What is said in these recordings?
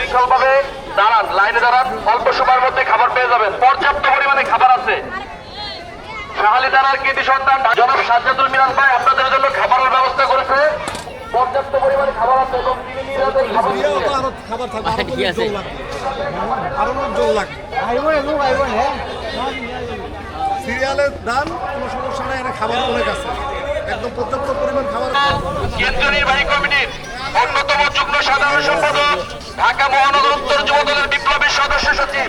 সুশৃঙ্খলভাবে দাঁড়ান, লাইনে দাঁড়ান, অল্প সময়ের মধ্যে খাবার পেয়ে যাবেন। পর্যাপ্ত পরিমাণে খাবার আছে। শাহালি থানার কৃতি সন্তান জনাব সাজ্জাদুল মিরাজ ভাই আপনাদের জন্য খাবারের ব্যবস্থা করেছে। পর্যাপ্ত পরিমাণে খাবার আছে এবং তিনি নিজেদের খাবার থাকবে আরো জল লাগবে সিরিয়ালের দাম কোনো সমস্যা নাই, এখানে খাবার অনেক আছে, একদম পর্যাপ্ত পরিমাণ খাবার। কেন্দ্রীয় নির্বাহী কমিটির অন্যতম যুগ্ম সাধারণ সম্পাদক, ঢাকা মহানগর উত্তর যুব দলের বিপ্লবী সদস্য সচিব,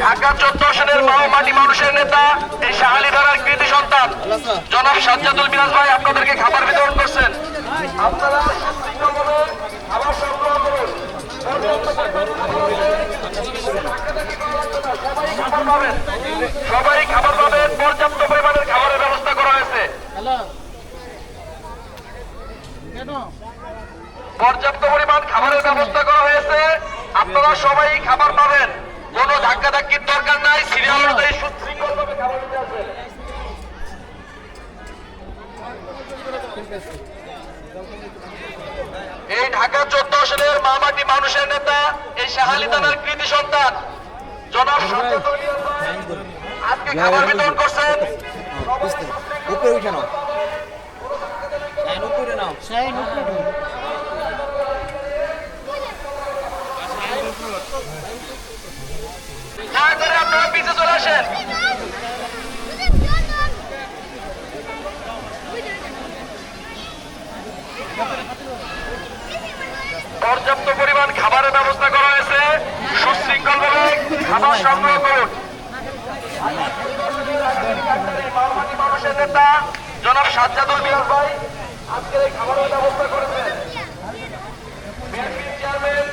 ঢাকা 14 আসনের মাটি মানুষের নেতা, এই শাহালি থানার কৃতি সন্তান জনাব সাজ্জাদুল মিরাজ ভাই আপনাদেরকে খাবার বিতরণ করছেন। আপনারা খাবার সংগ্রহ করুন। সবাই খাবার পাবেন, পর্যাপ্ত পরিমাণের খাবারের ব্যবস্থা করা হয়েছে। পর্যাপ্ত পরিমাণ খাবারের ব্যবস্থা করা হয়েছে, আপনারা সবাই খাবার পাবেন, কোনো ধাক্কা ধাক্কির দরকার নাই, সিরিয়াল অনুযায়ী সুশৃঙ্খলভাবে খাবার দিতে আসবে। এই ঢাকা 14 আসনের মাটি মানুষের নেতা, এই শাহালি থানার কৃতি সন্তান জনাব সাজ্জাদুল মিরাজ ভাই আজকে খাবার বিতরণ করছেন। উপরে উঠে নাও, উপরে নাও, দয়া করে আপনারা পিছিয়ে চলে আসেন। পর্যাপ্ত পরিমাণ খাবারের ব্যবস্থা করা হয়েছে, সুশৃঙ্খলভাবে খাবার সংগ্রহ করুন। মানুষের নেতা জনাব সাজ্জাদুল মিরাজ ভাই আজকের এই খাবারের ব্যবস্থা করেছেন। বিএনপির চেয়ারম্যান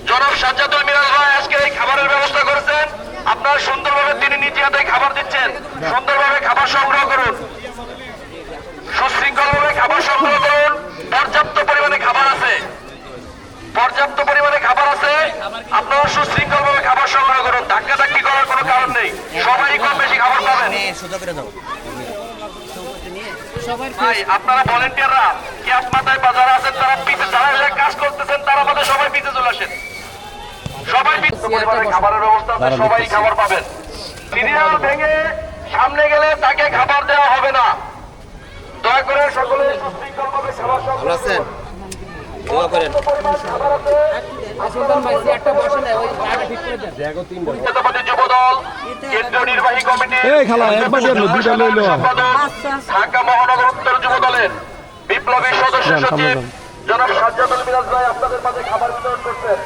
জনাব সাজ্জাদুল মিরাজ ভাই আজকের এই খাবারের ব্যবস্থা করেছেন। আপনারা সুন্দরভাবে তিনি নিজে হাতে খাবার দিচ্ছেন, সুন্দরভাবে খাবার সংগ্রহ করুন, সুশৃঙ্খলভাবে খাবার সংগ্রহ করুন। পর্যাপ্ত পরিমাণে খাবার আছে, পর্যাপ্ত পরিমাণে খাবার আছে, আপনারা সুশৃঙ্খলভাবে খাবার সংগ্রহ করুন, ধাক্কা ধাক্কি করার কোনো কারণ নেই, সবাই কম বেশি খাবার পাবেন। ভাই আপনারা ভলেন্টিয়াররা ক্যাপ মাথায় বাজারে আছেন, তারা পিছে যারা কাজ করতেছেন তারা আমাদের সবাই পিছে চলে আসেন, সবাই খাবারের ব্যবস্থা আছে, সবাই খাবার পাবেন। সিরিয়াল ভেঙে সামনে গেলে তাকে খাবার দেওয়া হবে না, দয়া করে সকলে সুশৃঙ্খলভাবে খাবার সংগ্রহ করুন। যুবদল কেন্দ্রীয় নির্বাহী কমিটি ঢাকা মহানগর উত্তর যুব দলের বিপ্লবী সদস্য সচিব জনাব সাজ্জাদুল মিরাজ ভাই আপনাদের মাঝে খাবার বিতরণ করছেন।